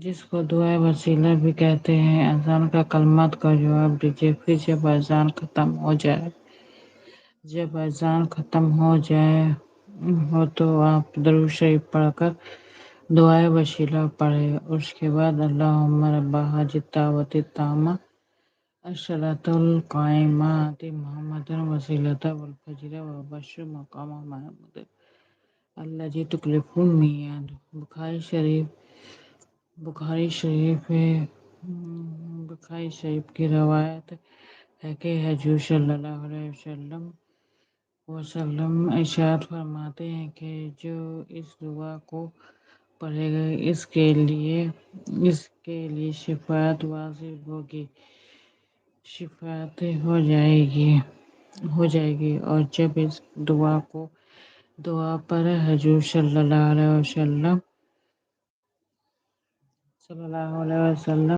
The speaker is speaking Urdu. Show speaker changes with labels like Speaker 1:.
Speaker 1: جس کو دعائے وسیلہ بھی کہتے ہیں۔ اذان کا کلمات کا جواب دیجیے، پھر جب اذان ختم ہو تو آپ درود شریف پڑھ کر دعائے وسیلہ پڑھیں۔ اس کے بعد اللہم رب ھذی الدعوۃ التامہ الصلاۃ القائمہ آت محمدا الوسیلۃ والفضیلۃ وبشرہ مقامہ محمود الذی تخلف المیعاد۔ بخاری شریف کی روایت ہے کہ حضور صلی اللہ علیہ وسلم ارشاد فرماتے ہیں کہ جو اس دعا کو پڑھے گا اس کے لیے شفاعت واجب ہوگی، شفاعت ہو جائے گی۔ اور جب اس دعا پر حضور صلی اللہ علیہ وسلم